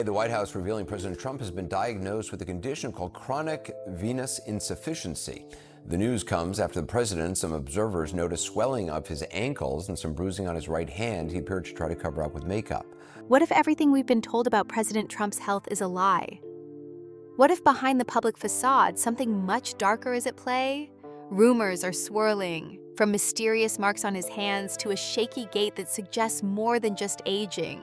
The White House revealing President Trump has been diagnosed with a condition called chronic venous insufficiency. The news comes after the president and some observers noticed swelling of his ankles and some bruising on his right hand he appeared to try to cover up with makeup. What if everything we've been told about President Trump's health is a lie? What if behind the public facade something much darker is at play? Rumors are swirling, from mysterious marks on his hands to a shaky gait that suggests more than just aging.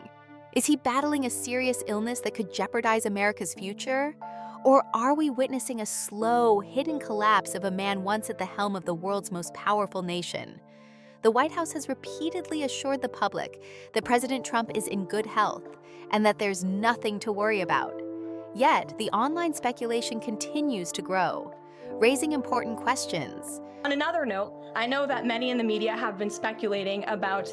Is he battling a serious illness that could jeopardize America's future? Or are we witnessing a slow, hidden collapse of a man once at the helm of the world's most powerful nation? The White House has repeatedly assured the public that President Trump is in good health and that there's nothing to worry about. Yet, the online speculation continues to grow, raising important questions. On another note, I know that many in the media have been speculating about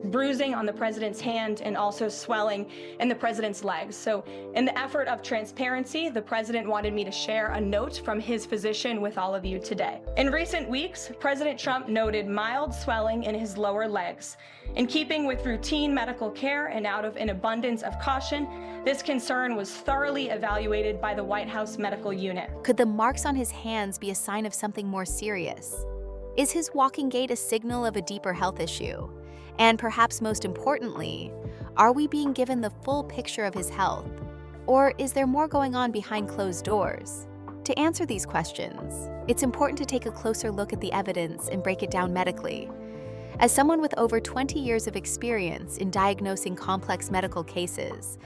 bruising on the president's hand and also swelling in the president's legs. So in the effort of transparency, the president wanted me to share a note from his physician with all of you today. In recent weeks, President Trump noted mild swelling in his lower legs. In keeping with routine medical care and out of an abundance of caution, this concern was thoroughly evaluated by the White House medical unit. Could the marks on his hands be a sign of something more serious? Is his walking gait a signal of a deeper health issue? And perhaps most importantly, are we being given the full picture of his health? Or is there more going on behind closed doors? To answer these questions, it's important to take a closer look at the evidence and break it down medically. As someone with over 20 years of experience in diagnosing complex medical cases,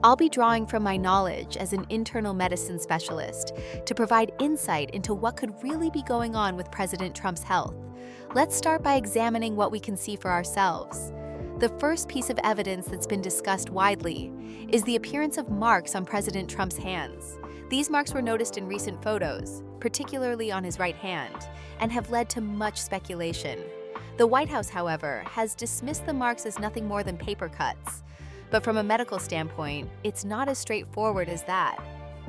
I'll be drawing from my knowledge as an internal medicine specialist to provide insight into what could really be going on with President Trump's health. Let's start by examining what we can see for ourselves. The first piece of evidence that's been discussed widely is the appearance of marks on President Trump's hands. These marks were noticed in recent photos, particularly on his right hand, and have led to much speculation. The White House, however, has dismissed the marks as nothing more than paper cuts. But from a medical standpoint, it's not as straightforward as that.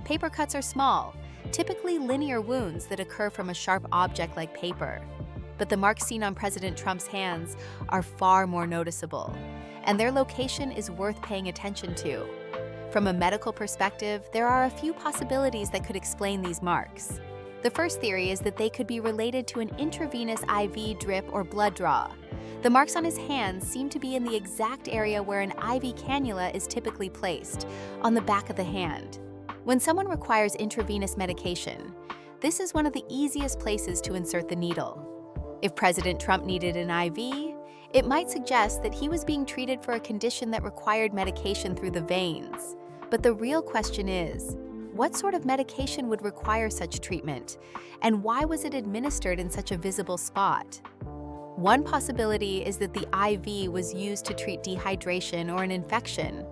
Paper cuts are small, typically linear wounds that occur from a sharp object like paper. But the marks seen on President Trump's hands are far more noticeable, and their location is worth paying attention to. From a medical perspective, there are a few possibilities that could explain these marks. The first theory is that they could be related to an intravenous IV drip or blood draw. The marks on his hands seem to be in the exact area where an IV cannula is typically placed, on the back of the hand. When someone requires intravenous medication, this is one of the easiest places to insert the needle. If President Trump needed an IV, it might suggest that he was being treated for a condition that required medication through the veins. But the real question is, what sort of medication would require such treatment, and why was it administered in such a visible spot? One possibility is that the IV was used to treat dehydration or an infection.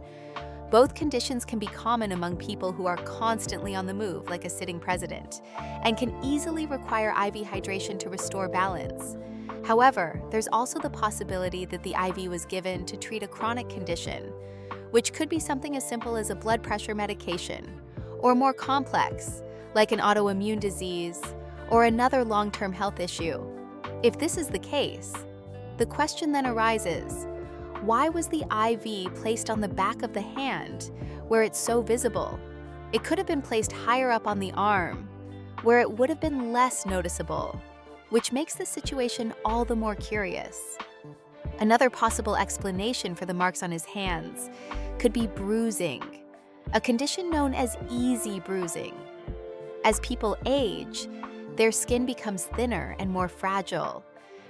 Both conditions can be common among people who are constantly on the move, like a sitting president, and can easily require IV hydration to restore balance. However, there's also the possibility that the IV was given to treat a chronic condition, which could be something as simple as a blood pressure medication, or more complex, like an autoimmune disease or another long-term health issue. If this is the case, the question then arises, why was the IV placed on the back of the hand, where it's so visible? It could have been placed higher up on the arm, where it would have been less noticeable, which makes the situation all the more curious. Another possible explanation for the marks on his hands could be bruising, a condition known as easy bruising. As people age, their skin becomes thinner and more fragile,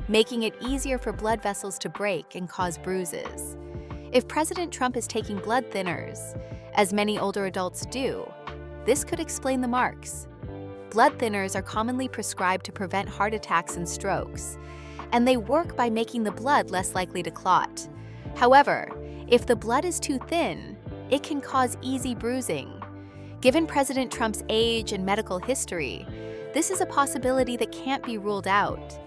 making it easier for blood vessels to break and cause bruises. If President Trump is taking blood thinners, as many older adults do, this could explain the marks. Blood thinners are commonly prescribed to prevent heart attacks and strokes, and they work by making the blood less likely to clot. However, if the blood is too thin, it can cause easy bruising. Given President Trump's age and medical history, this is a possibility that can't be ruled out.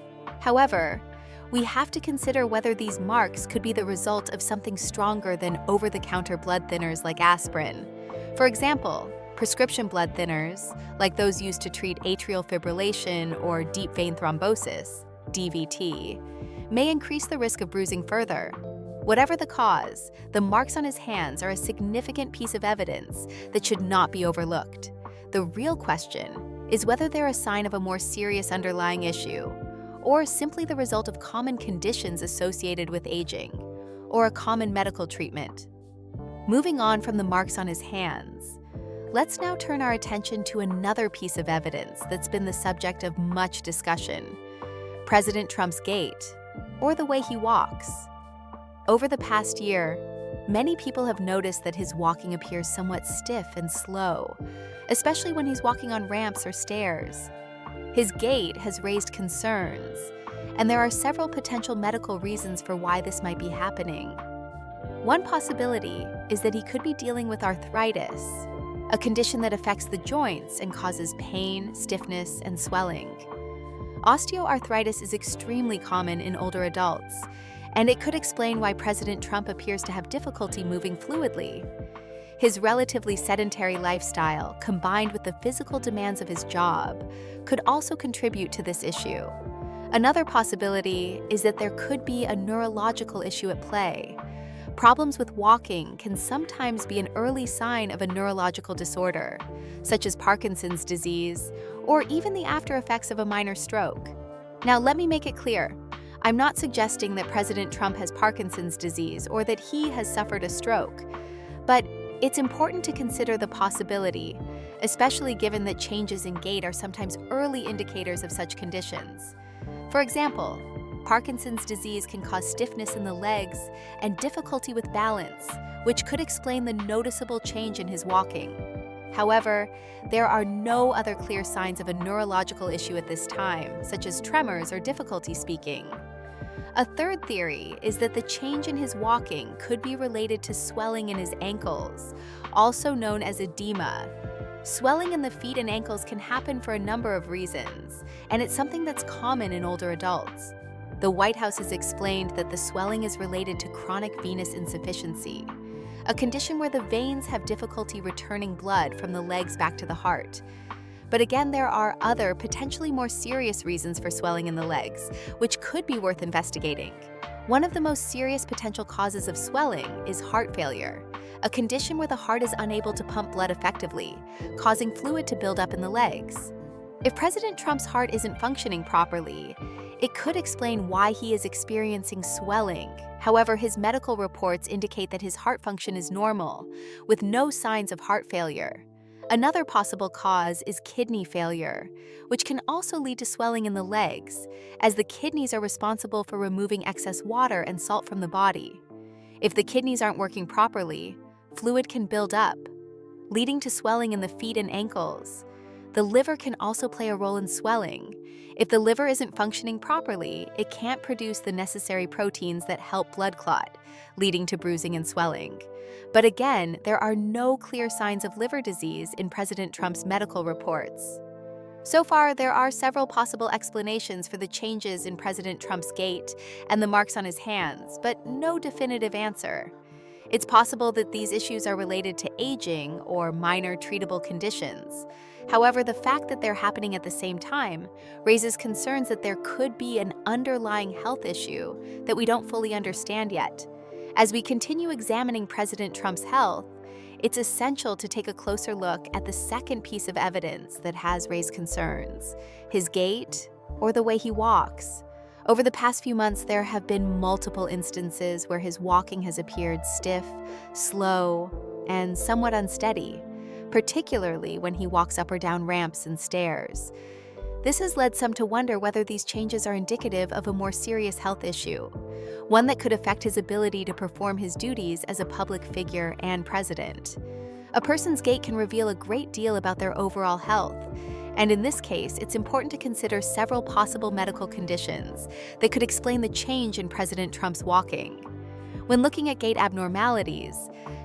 However, we have to consider whether these marks could be the result of something stronger than over-the-counter blood thinners like aspirin. For example, prescription blood thinners, like those used to treat atrial fibrillation or deep vein thrombosis, DVT, may increase the risk of bruising further. Whatever the cause, the marks on his hands are a significant piece of evidence that should not be overlooked. The real question is whether they're a sign of a more serious underlying issue, or simply the result of common conditions associated with aging, or a common medical treatment. Moving on from the marks on his hands, let's now turn our attention to another piece of evidence that's been the subject of much discussion: President Trump's gait, or the way he walks. Over the past year, many people have noticed that his walking appears somewhat stiff and slow, especially when he's walking on ramps or stairs. His gait has raised concerns, and there are several potential medical reasons for why this might be happening. One possibility is that he could be dealing with arthritis, a condition that affects the joints and causes pain, stiffness, and swelling. Osteoarthritis is extremely common in older adults, and it could explain why President Trump appears to have difficulty moving fluidly. His relatively sedentary lifestyle, combined with the physical demands of his job, could also contribute to this issue. Another possibility is that there could be a neurological issue at play. Problems with walking can sometimes be an early sign of a neurological disorder, such as Parkinson's disease, or even the after effects of a minor stroke. Now, let me make it clear. I'm not suggesting that President Trump has Parkinson's disease or that he has suffered a stroke, but it's important to consider the possibility, especially given that changes in gait are sometimes early indicators of such conditions. For example, Parkinson's disease can cause stiffness in the legs and difficulty with balance, which could explain the noticeable change in his walking. However, there are no other clear signs of a neurological issue at this time, such as tremors or difficulty speaking. A third theory is that the change in his walking could be related to swelling in his ankles, also known as edema. Swelling in the feet and ankles can happen for a number of reasons, and it's something that's common in older adults. The White House has explained that the swelling is related to chronic venous insufficiency, a condition where the veins have difficulty returning blood from the legs back to the heart. But again, there are other, potentially more serious reasons for swelling in the legs, which could be worth investigating. One of the most serious potential causes of swelling is heart failure, a condition where the heart is unable to pump blood effectively, causing fluid to build up in the legs. If President Trump's heart isn't functioning properly, it could explain why he is experiencing swelling. However, his medical reports indicate that his heart function is normal, with no signs of heart failure. Another possible cause is kidney failure, which can also lead to swelling in the legs, as the kidneys are responsible for removing excess water and salt from the body. If the kidneys aren't working properly, fluid can build up, leading to swelling in the feet and ankles. The liver can also play a role in swelling. If the liver isn't functioning properly, it can't produce the necessary proteins that help blood clot, leading to bruising and swelling. But again, there are no clear signs of liver disease in President Trump's medical reports. So far, there are several possible explanations for the changes in President Trump's gait and the marks on his hands, but no definitive answer. It's possible that these issues are related to aging or minor treatable conditions. However, the fact that they're happening at the same time raises concerns that there could be an underlying health issue that we don't fully understand yet. As we continue examining President Trump's health, it's essential to take a closer look at the second piece of evidence that has raised concerns: his gait, or the way he walks. Over the past few months, there have been multiple instances where his walking has appeared stiff, slow, and somewhat unsteady, particularly when he walks up or down ramps and stairs. This has led some to wonder whether these changes are indicative of a more serious health issue, one that could affect his ability to perform his duties as a public figure and president. A person's gait can reveal a great deal about their overall health, and in this case, it's important to consider several possible medical conditions that could explain the change in President Trump's walking. When looking at gait abnormalities,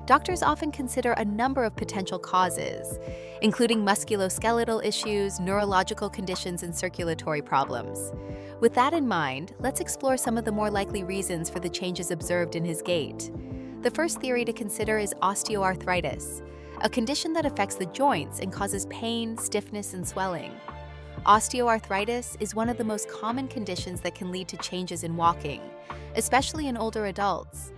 doctors often consider a number of potential causes, including musculoskeletal issues, neurological conditions, and circulatory problems. With that in mind, let's explore some of the more likely reasons for the changes observed in his gait. The first theory to consider is osteoarthritis, a condition that affects the joints and causes pain, stiffness, and swelling. Osteoarthritis is one of the most common conditions that can lead to changes in walking, especially in older adults.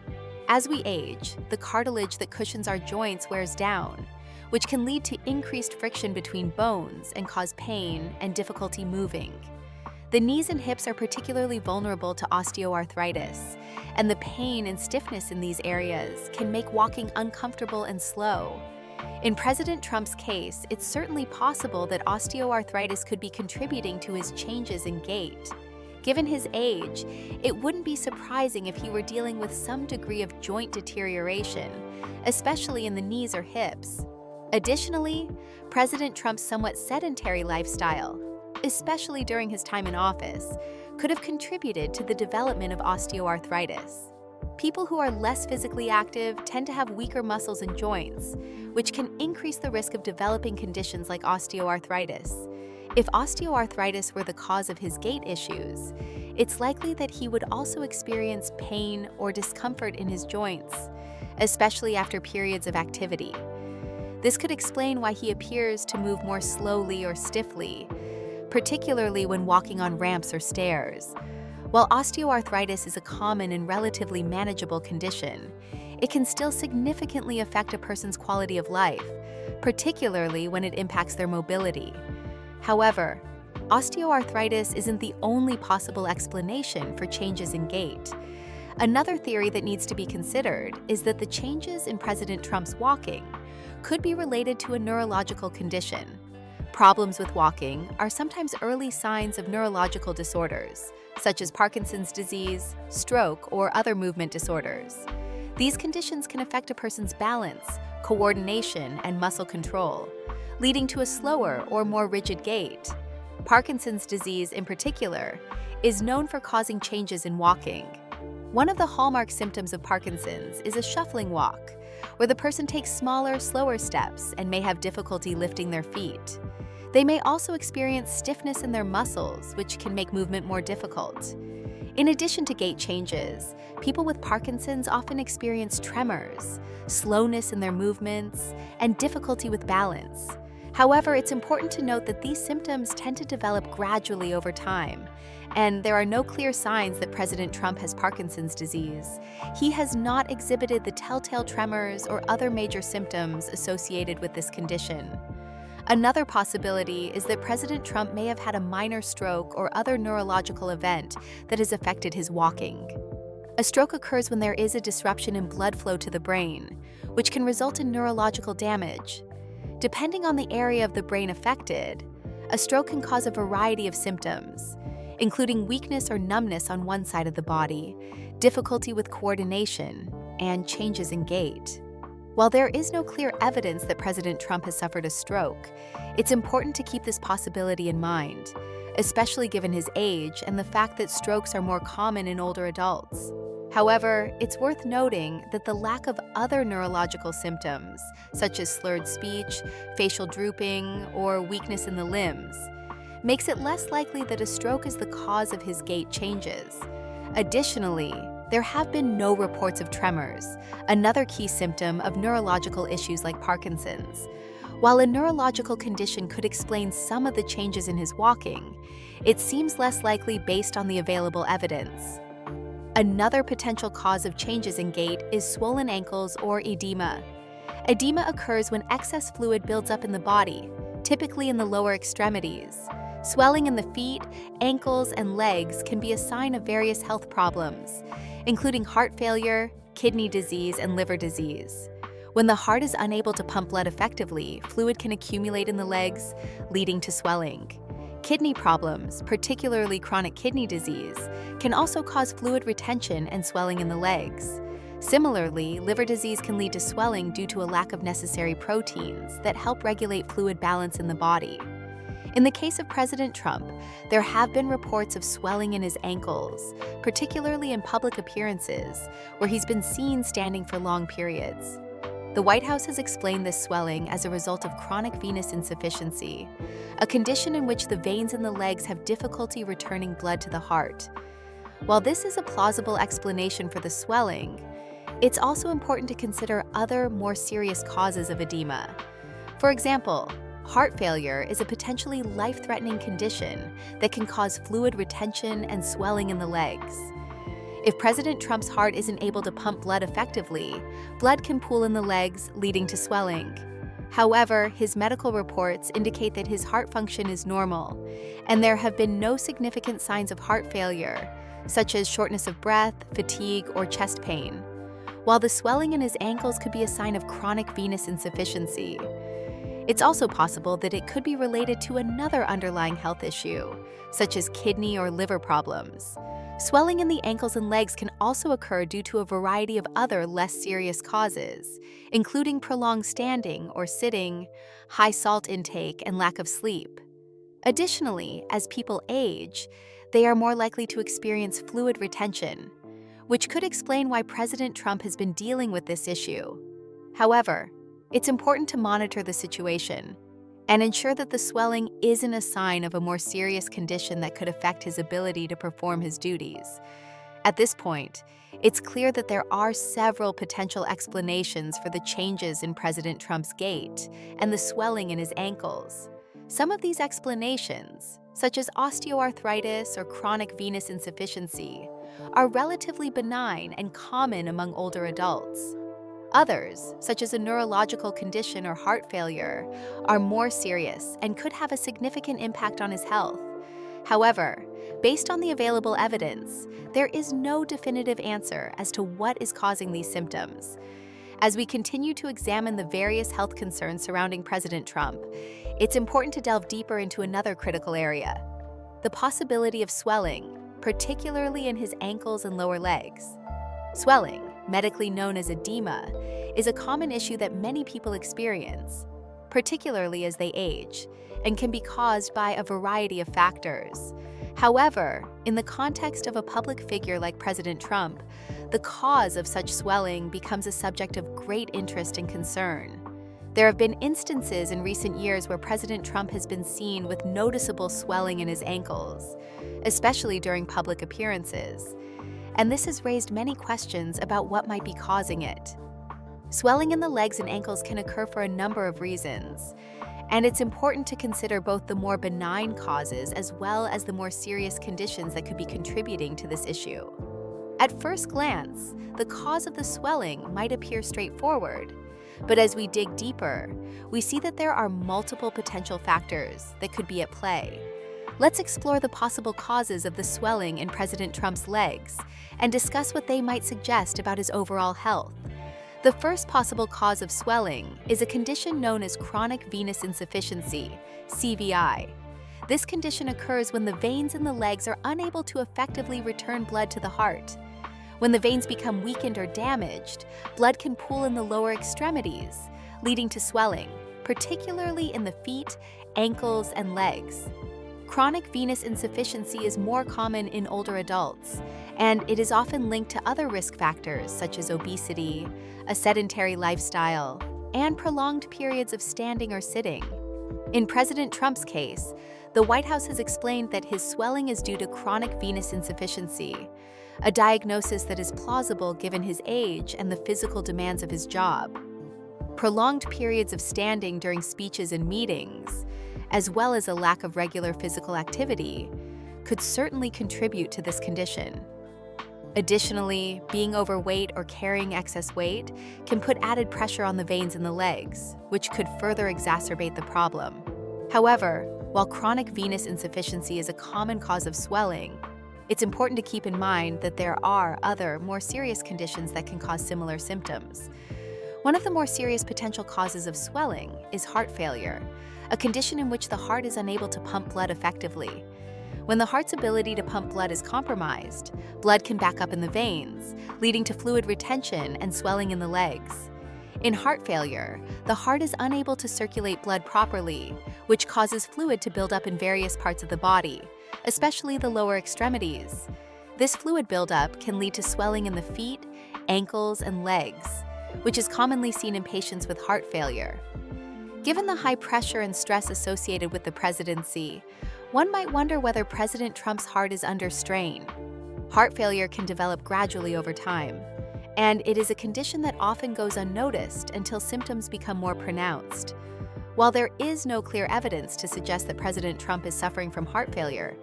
As we age, the cartilage that cushions our joints wears down, which can lead to increased friction between bones and cause pain and difficulty moving. The knees and hips are particularly vulnerable to osteoarthritis, and the pain and stiffness in these areas can make walking uncomfortable and slow. In President Trump's case, it's certainly possible that osteoarthritis could be contributing to his changes in gait. Given his age, it wouldn't be surprising if he were dealing with some degree of joint deterioration, especially in the knees or hips. Additionally, President Trump's somewhat sedentary lifestyle, especially during his time in office, could have contributed to the development of osteoarthritis. People who are less physically active tend to have weaker muscles and joints, which can increase the risk of developing conditions like osteoarthritis. If osteoarthritis were the cause of his gait issues, it's likely that he would also experience pain or discomfort in his joints, especially after periods of activity. This could explain why he appears to move more slowly or stiffly, particularly when walking on ramps or stairs. While osteoarthritis is a common and relatively manageable condition, it can still significantly affect a person's quality of life, particularly when it impacts their mobility. However, osteoarthritis isn't the only possible explanation for changes in gait. Another theory that needs to be considered is that the changes in President Trump's walking could be related to a neurological condition. Problems with walking are sometimes early signs of neurological disorders, such as Parkinson's disease, stroke, or other movement disorders. These conditions can affect a person's balance, coordination, and muscle control, leading to a slower or more rigid gait. Parkinson's disease, in particular, is known for causing changes in walking. One of the hallmark symptoms of Parkinson's is a shuffling walk, where the person takes smaller, slower steps and may have difficulty lifting their feet. They may also experience stiffness in their muscles, which can make movement more difficult. In addition to gait changes, people with Parkinson's often experience tremors, slowness in their movements, and difficulty with balance. However, it's important to note that these symptoms tend to develop gradually over time, and there are no clear signs that President Trump has Parkinson's disease. He has not exhibited the telltale tremors or other major symptoms associated with this condition. Another possibility is that President Trump may have had a minor stroke or other neurological event that has affected his walking. A stroke occurs when there is a disruption in blood flow to the brain, which can result in neurological damage. Depending on the area of the brain affected, a stroke can cause a variety of symptoms, including weakness or numbness on one side of the body, difficulty with coordination, and changes in gait. While there is no clear evidence that President Trump has suffered a stroke, it's important to keep this possibility in mind, especially given his age and the fact that strokes are more common in older adults. However, it's worth noting that the lack of other neurological symptoms, such as slurred speech, facial drooping, or weakness in the limbs, makes it less likely that a stroke is the cause of his gait changes. Additionally, there have been no reports of tremors, another key symptom of neurological issues like Parkinson's. While a neurological condition could explain some of the changes in his walking, it seems less likely based on the available evidence. Another potential cause of changes in gait is swollen ankles or edema. Edema occurs when excess fluid builds up in the body, typically in the lower extremities. Swelling in the feet, ankles, and legs can be a sign of various health problems, including heart failure, kidney disease, and liver disease. When the heart is unable to pump blood effectively, fluid can accumulate in the legs, leading to swelling. Kidney problems, particularly chronic kidney disease, can also cause fluid retention and swelling in the legs. Similarly, liver disease can lead to swelling due to a lack of necessary proteins that help regulate fluid balance in the body. In the case of President Trump, there have been reports of swelling in his ankles, particularly in public appearances, where he's been seen standing for long periods. The White House has explained this swelling as a result of chronic venous insufficiency, a condition in which the veins in the legs have difficulty returning blood to the heart. While this is a plausible explanation for the swelling, it's also important to consider other, more serious causes of edema. For example, Heart failure is a potentially life-threatening condition that can cause fluid retention and swelling in the legs. If President Trump's heart isn't able to pump blood effectively, blood can pool in the legs, leading to swelling. However, his medical reports indicate that his heart function is normal, and there have been no significant signs of heart failure, such as shortness of breath, fatigue, or chest pain, while the swelling in his ankles could be a sign of chronic venous insufficiency. It's also possible that it could be related to another underlying health issue, such as kidney or liver problems. Swelling in the ankles and legs can also occur due to a variety of other less serious causes, including prolonged standing or sitting, high salt intake, and lack of sleep. Additionally, as people age, they are more likely to experience fluid retention, which could explain why President Trump has been dealing with this issue. However, it's important to monitor the situation and ensure that the swelling isn't a sign of a more serious condition that could affect his ability to perform his duties. At this point, it's clear that there are several potential explanations for the changes in President Trump's gait and the swelling in his ankles. Some of these explanations, such as osteoarthritis or chronic venous insufficiency, are relatively benign and common among older adults. Others, such as a neurological condition or heart failure, are more serious and could have a significant impact on his health. However, based on the available evidence, there is no definitive answer as to what is causing these symptoms. As we continue to examine the various health concerns surrounding President Trump, it's important to delve deeper into another critical area: the possibility of swelling, particularly in his ankles and lower legs. Swelling, medically known as edema, is a common issue that many people experience, particularly as they age, and can be caused by a variety of factors. However, in the context of a public figure like President Trump, the cause of such swelling becomes a subject of great interest and concern. There have been instances in recent years where President Trump has been seen with noticeable swelling in his ankles, especially during public appearances, and this has raised many questions about what might be causing it. Swelling in the legs and ankles can occur for a number of reasons, and it's important to consider both the more benign causes as well as the more serious conditions that could be contributing to this issue. At first glance, the cause of the swelling might appear straightforward, but as we dig deeper, we see that there are multiple potential factors that could be at play. Let's explore the possible causes of the swelling in President Trump's legs and discuss what they might suggest about his overall health. The first possible cause of swelling is a condition known as chronic venous insufficiency, CVI. This condition occurs when the veins in the legs are unable to effectively return blood to the heart. When the veins become weakened or damaged, blood can pool in the lower extremities, leading to swelling, particularly in the feet, ankles, and legs. Chronic venous insufficiency is more common in older adults, and it is often linked to other risk factors such as obesity, a sedentary lifestyle, and prolonged periods of standing or sitting. In President Trump's case, the White House has explained that his swelling is due to chronic venous insufficiency, a diagnosis that is plausible given his age and the physical demands of his job. Prolonged periods of standing during speeches and meetings, as well as a lack of regular physical activity, could certainly contribute to this condition. Additionally, being overweight or carrying excess weight can put added pressure on the veins in the legs, which could further exacerbate the problem. However, while chronic venous insufficiency is a common cause of swelling, it's important to keep in mind that there are other, more serious conditions that can cause similar symptoms. One of the more serious potential causes of swelling is heart failure, a condition in which the heart is unable to pump blood effectively. When the heart's ability to pump blood is compromised, blood can back up in the veins, leading to fluid retention and swelling in the legs. In heart failure, the heart is unable to circulate blood properly, which causes fluid to build up in various parts of the body, especially the lower extremities. This fluid buildup can lead to swelling in the feet, ankles, and legs, which is commonly seen in patients with heart failure. Given the high pressure and stress associated with the presidency, one might wonder whether President Trump's heart is under strain. Heart failure can develop gradually over time, and it is a condition that often goes unnoticed until symptoms become more pronounced. While there is no clear evidence to suggest that President Trump is suffering from heart failure,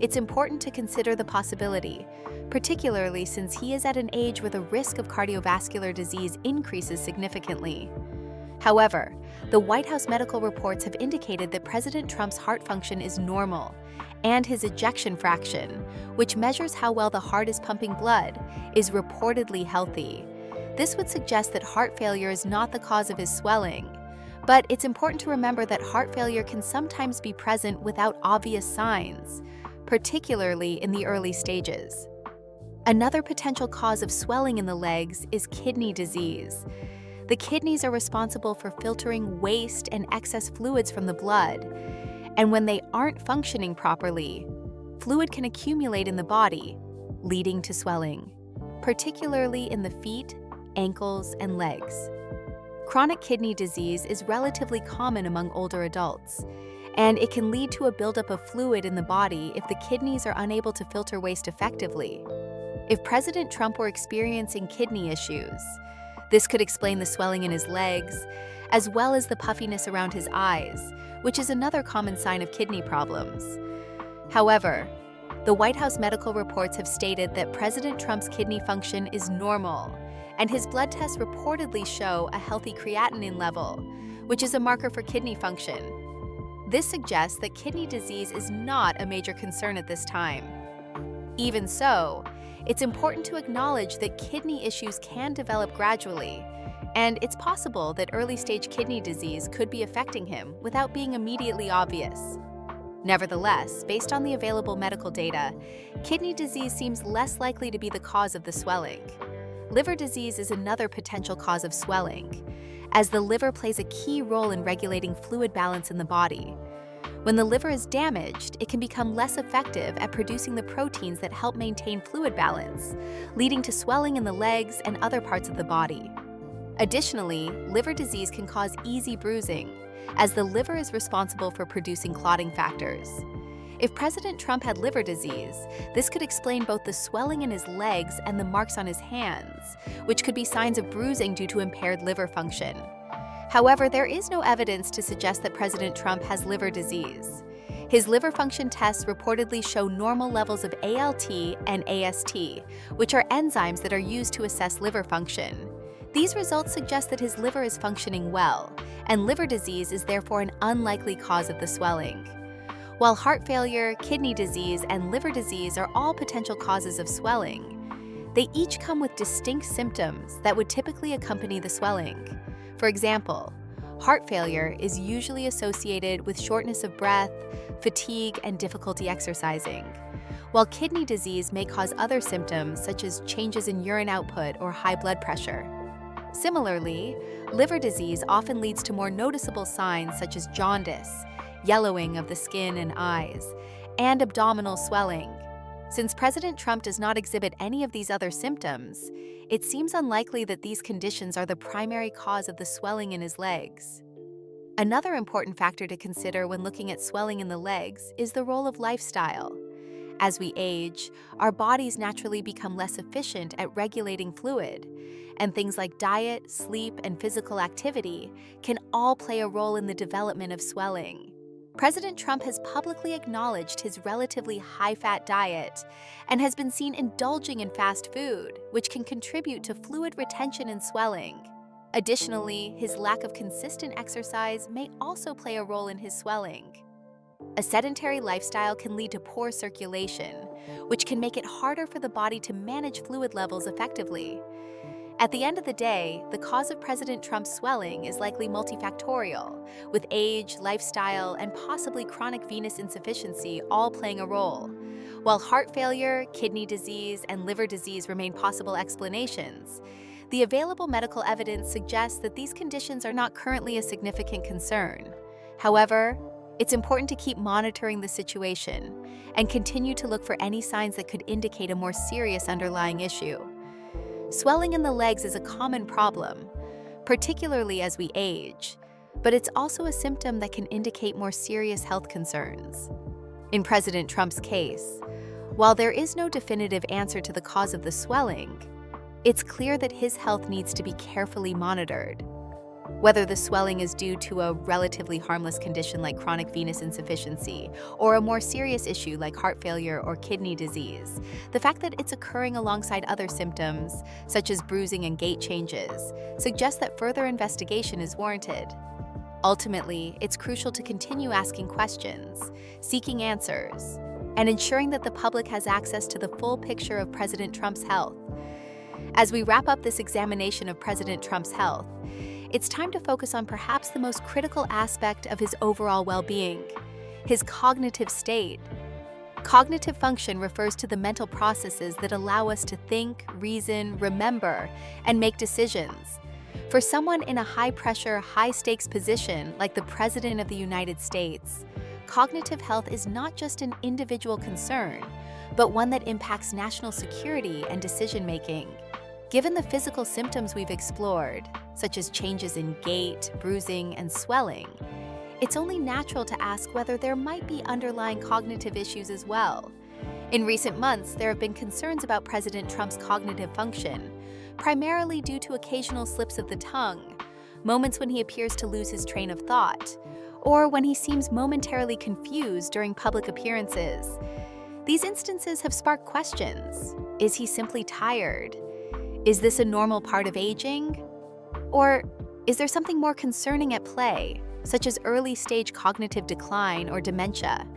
it's important to consider the possibility, particularly since he is at an age where the risk of cardiovascular disease increases significantly. However, the White House medical reports have indicated that President Trump's heart function is normal, and his ejection fraction, which measures how well the heart is pumping blood, is reportedly healthy. This would suggest that heart failure is not the cause of his swelling. But it's important to remember that heart failure can sometimes be present without obvious signs, particularly in the early stages. Another potential cause of swelling in the legs is kidney disease. The kidneys are responsible for filtering waste and excess fluids from the blood, and when they aren't functioning properly, fluid can accumulate in the body, leading to swelling, particularly in the feet, ankles, and legs. Chronic kidney disease is relatively common among older adults, and it can lead to a buildup of fluid in the body if the kidneys are unable to filter waste effectively. If President Trump were experiencing kidney issues, this could explain the swelling in his legs, as well as the puffiness around his eyes, which is another common sign of kidney problems. However, the White House medical reports have stated that President Trump's kidney function is normal, and his blood tests reportedly show a healthy creatinine level, which is a marker for kidney function. This suggests that kidney disease is not a major concern at this time. Even so, it's important to acknowledge that kidney issues can develop gradually, and it's possible that early-stage kidney disease could be affecting him without being immediately obvious. Nevertheless, based on the available medical data, kidney disease seems less likely to be the cause of the swelling. Liver disease is another potential cause of swelling, as the liver plays a key role in regulating fluid balance in the body. When the liver is damaged, it can become less effective at producing the proteins that help maintain fluid balance, leading to swelling in the legs and other parts of the body. Additionally, liver disease can cause easy bruising, as the liver is responsible for producing clotting factors. If President Trump had liver disease, this could explain both the swelling in his legs and the marks on his hands, which could be signs of bruising due to impaired liver function. However, there is no evidence to suggest that President Trump has liver disease. His liver function tests reportedly show normal levels of ALT and AST, which are enzymes that are used to assess liver function. These results suggest that his liver is functioning well, and liver disease is therefore an unlikely cause of the swelling. While heart failure, kidney disease, and liver disease are all potential causes of swelling, they each come with distinct symptoms that would typically accompany the swelling. For example, heart failure is usually associated with shortness of breath, fatigue, and difficulty exercising, while kidney disease may cause other symptoms such as changes in urine output or high blood pressure. Similarly, liver disease often leads to more noticeable signs such as jaundice, yellowing of the skin and eyes, and abdominal swelling. Since President Trump does not exhibit any of these other symptoms, it seems unlikely that these conditions are the primary cause of the swelling in his legs. Another important factor to consider when looking at swelling in the legs is the role of lifestyle. As we age, our bodies naturally become less efficient at regulating fluid, and things like diet, sleep, and physical activity can all play a role in the development of swelling. President Trump has publicly acknowledged his relatively high-fat diet and has been seen indulging in fast food, which can contribute to fluid retention and swelling. Additionally, his lack of consistent exercise may also play a role in his swelling. A sedentary lifestyle can lead to poor circulation, which can make it harder for the body to manage fluid levels effectively. At the end of the day, the cause of President Trump's swelling is likely multifactorial, with age, lifestyle, and possibly chronic venous insufficiency all playing a role. While heart failure, kidney disease, and liver disease remain possible explanations, the available medical evidence suggests that these conditions are not currently a significant concern. However, it's important to keep monitoring the situation and continue to look for any signs that could indicate a more serious underlying issue. Swelling in the legs is a common problem, particularly as we age, but it's also a symptom that can indicate more serious health concerns. In President Trump's case, while there is no definitive answer to the cause of the swelling, it's clear that his health needs to be carefully monitored. Whether the swelling is due to a relatively harmless condition like chronic venous insufficiency, or a more serious issue like heart failure or kidney disease, the fact that it's occurring alongside other symptoms, such as bruising and gait changes, suggests that further investigation is warranted. Ultimately, it's crucial to continue asking questions, seeking answers, and ensuring that the public has access to the full picture of President Trump's health. As we wrap up this examination of President Trump's health, it's time to focus on perhaps the most critical aspect of his overall well-being, his cognitive state. Cognitive function refers to the mental processes that allow us to think, reason, remember, and make decisions. For someone in a high-pressure, high-stakes position like the President of the United States, cognitive health is not just an individual concern, but one that impacts national security and decision-making. Given the physical symptoms we've explored, such as changes in gait, bruising, and swelling, it's only natural to ask whether there might be underlying cognitive issues as well. In recent months, there have been concerns about President Trump's cognitive function, primarily due to occasional slips of the tongue, moments when he appears to lose his train of thought, or when he seems momentarily confused during public appearances. These instances have sparked questions. Is he simply tired? Is this a normal part of aging? Or is there something more concerning at play, such as early-stage cognitive decline or dementia?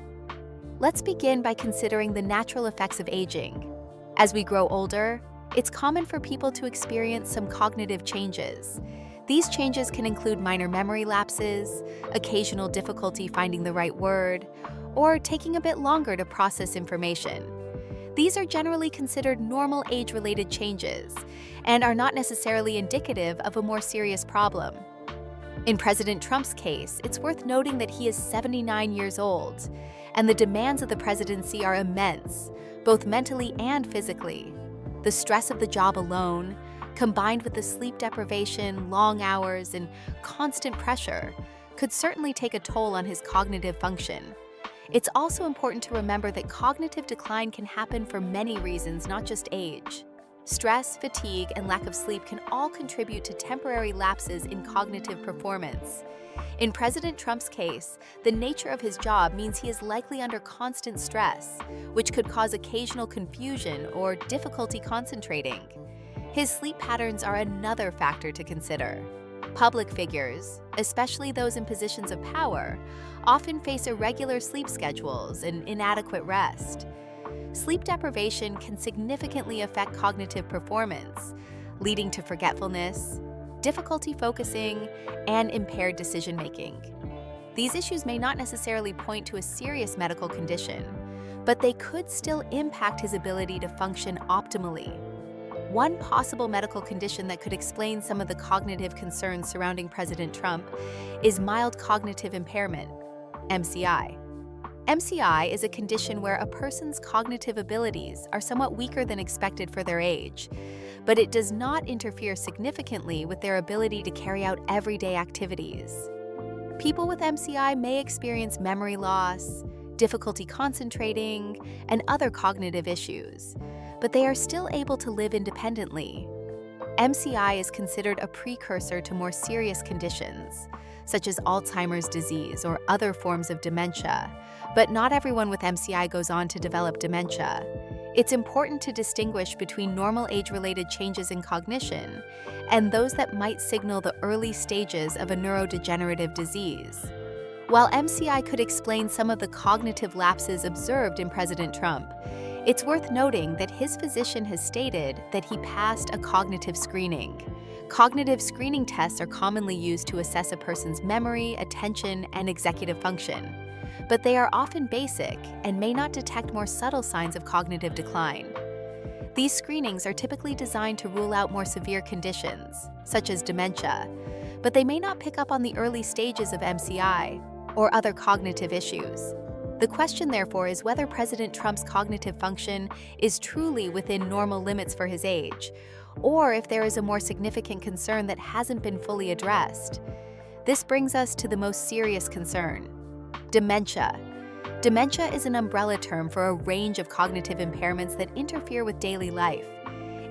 Let's begin by considering the natural effects of aging. As we grow older, it's common for people to experience some cognitive changes. These changes can include minor memory lapses, occasional difficulty finding the right word, or taking a bit longer to process information. These are generally considered normal age-related changes and are not necessarily indicative of a more serious problem. In President Trump's case, it's worth noting that he is 79 years old, and the demands of the presidency are immense, both mentally and physically. The stress of the job alone, combined with the sleep deprivation, long hours, and constant pressure, could certainly take a toll on his cognitive function. It's also important to remember that cognitive decline can happen for many reasons, not just age. Stress, fatigue, and lack of sleep can all contribute to temporary lapses in cognitive performance. In President Trump's case, the nature of his job means he is likely under constant stress, which could cause occasional confusion or difficulty concentrating. His sleep patterns are another factor to consider. Public figures, especially those in positions of power, often face irregular sleep schedules and inadequate rest. Sleep deprivation can significantly affect cognitive performance, leading to forgetfulness, difficulty focusing, and impaired decision-making. These issues may not necessarily point to a serious medical condition, but they could still impact his ability to function optimally. One possible medical condition that could explain some of the cognitive concerns surrounding President Trump is mild cognitive impairment, MCI. MCI is a condition where a person's cognitive abilities are somewhat weaker than expected for their age, but it does not interfere significantly with their ability to carry out everyday activities. People with MCI may experience memory loss, difficulty concentrating, and other cognitive issues, but they are still able to live independently. MCI is considered a precursor to more serious conditions, such as Alzheimer's disease or other forms of dementia, but not everyone with MCI goes on to develop dementia. It's important to distinguish between normal age-related changes in cognition and those that might signal the early stages of a neurodegenerative disease. While MCI could explain some of the cognitive lapses observed in President Trump, it's worth noting that his physician has stated that he passed a cognitive screening. Cognitive screening tests are commonly used to assess a person's memory, attention, and executive function, but they are often basic and may not detect more subtle signs of cognitive decline. These screenings are typically designed to rule out more severe conditions, such as dementia, but they may not pick up on the early stages of MCI or other cognitive issues. The question, therefore, is whether President Trump's cognitive function is truly within normal limits for his age, or if there is a more significant concern that hasn't been fully addressed. This brings us to the most serious concern: dementia. Dementia is an umbrella term for a range of cognitive impairments that interfere with daily life.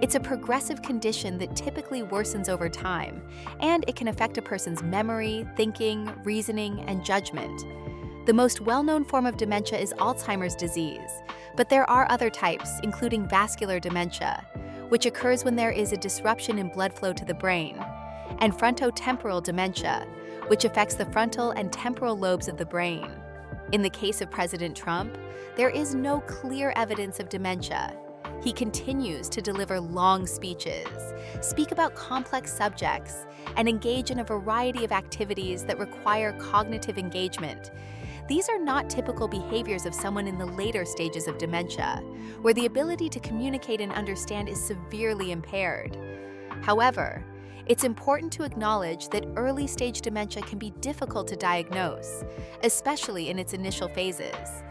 It's a progressive condition that typically worsens over time, and it can affect a person's memory, thinking, reasoning, and judgment. The most well-known form of dementia is Alzheimer's disease, but there are other types, including vascular dementia, which occurs when there is a disruption in blood flow to the brain, and frontotemporal dementia, which affects the frontal and temporal lobes of the brain. In the case of President Trump, there is no clear evidence of dementia. He continues to deliver long speeches, speak about complex subjects, and engage in a variety of activities that require cognitive engagement. These are not typical behaviors of someone in the later stages of dementia, where the ability to communicate and understand is severely impaired. However, it's important to acknowledge that early-stage dementia can be difficult to diagnose, especially in its initial phases.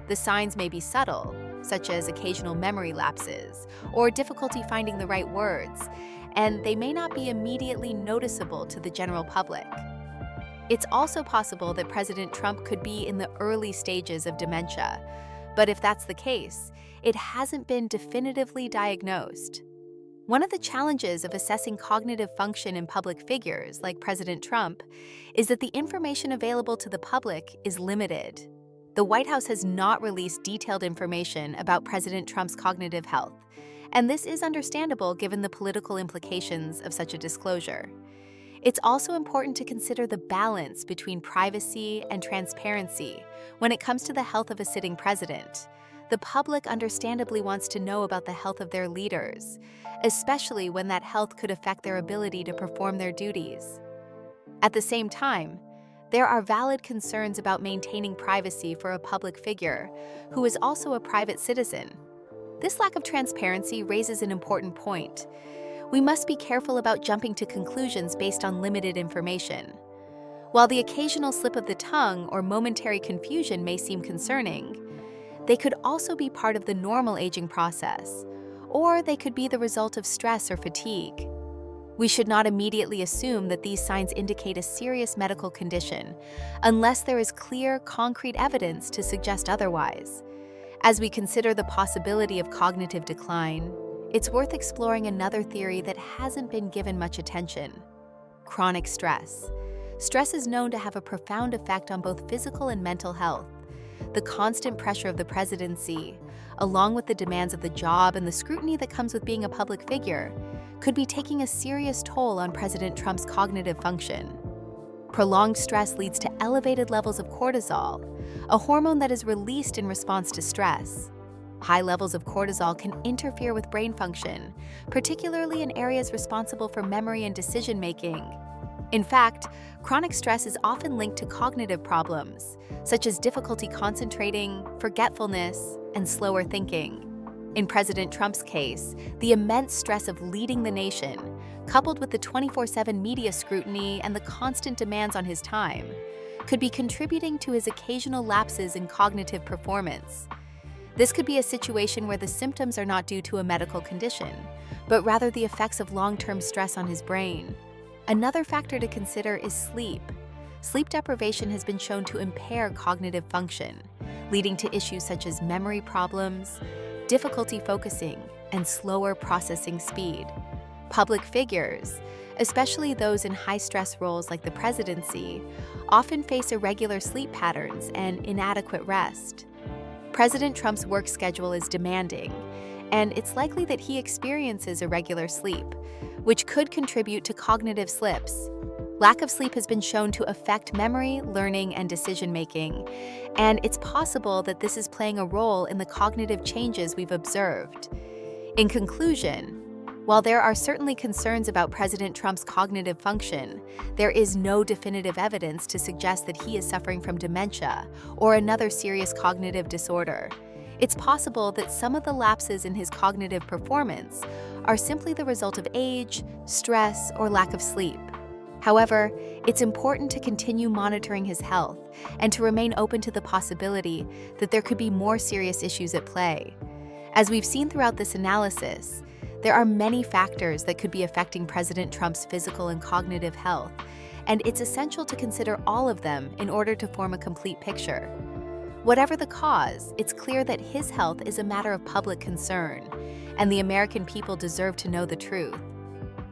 The signs may be subtle, such as occasional memory lapses or difficulty finding the right words, and they may not be immediately noticeable to the general public. It's also possible that President Trump could be in the early stages of dementia, but if that's the case, it hasn't been definitively diagnosed. One of the challenges of assessing cognitive function in public figures like President Trump is that the information available to the public is limited. The White House has not released detailed information about President Trump's cognitive health, and this is understandable given the political implications of such a disclosure. It's also important to consider the balance between privacy and transparency when it comes to the health of a sitting president. The public understandably wants to know about the health of their leaders, especially when that health could affect their ability to perform their duties. At the same time, there are valid concerns about maintaining privacy for a public figure who is also a private citizen. This lack of transparency raises an important point. We must be careful about jumping to conclusions based on limited information. While the occasional slip of the tongue or momentary confusion may seem concerning, they could also be part of the normal aging process, or they could be the result of stress or fatigue. We should not immediately assume that these signs indicate a serious medical condition unless there is clear, concrete evidence to suggest otherwise. As we consider the possibility of cognitive decline, it's worth exploring another theory that hasn't been given much attention: chronic stress. Stress is known to have a profound effect on both physical and mental health. The constant pressure of the presidency, along with the demands of the job and the scrutiny that comes with being a public figure, could be taking a serious toll on President Trump's cognitive function. Prolonged stress leads to elevated levels of cortisol, a hormone that is released in response to stress. High levels of cortisol can interfere with brain function, particularly in areas responsible for memory and decision-making. In fact, chronic stress is often linked to cognitive problems, such as difficulty concentrating, forgetfulness, and slower thinking. In President Trump's case, the immense stress of leading the nation, coupled with the 24/7 media scrutiny and the constant demands on his time, could be contributing to his occasional lapses in cognitive performance. This could be a situation where the symptoms are not due to a medical condition, but rather the effects of long-term stress on his brain. Another factor to consider is sleep. Sleep deprivation has been shown to impair cognitive function, leading to issues such as memory problems, difficulty focusing, and slower processing speed. Public figures, especially those in high-stress roles like the presidency, often face irregular sleep patterns and inadequate rest. President Trump's work schedule is demanding, and it's likely that he experiences irregular sleep, which could contribute to cognitive slips. Lack of sleep has been shown to affect memory, learning, and decision-making, and it's possible that this is playing a role in the cognitive changes we've observed. In conclusion, while there are certainly concerns about President Trump's cognitive function, there is no definitive evidence to suggest that he is suffering from dementia or another serious cognitive disorder. It's possible that some of the lapses in his cognitive performance are simply the result of age, stress, or lack of sleep. However, it's important to continue monitoring his health and to remain open to the possibility that there could be more serious issues at play. As we've seen throughout this analysis, there are many factors that could be affecting President Trump's physical and cognitive health, and it's essential to consider all of them in order to form a complete picture. Whatever the cause, it's clear that his health is a matter of public concern, and the American people deserve to know the truth.